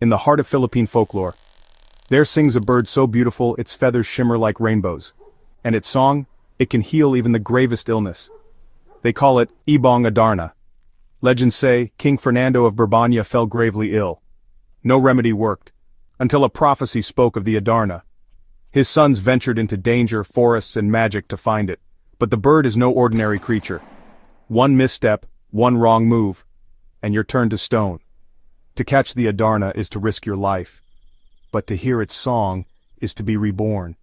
in the heart of Philippine folklore. There sings a bird so beautiful its feathers shimmer like rainbows. And its song, it can heal even the gravest illness. They call it Ibong Adarna. Legends say King Fernando of Bourbania fell gravely ill. No remedy worked, until a prophecy spoke of the Adarna. His sons ventured into danger, forests, and magic to find it, but the bird is no ordinary creature. One misstep, one wrong move, and you're turned to stone. To catch the Adarna is to risk your life, but to hear its song is to be reborn.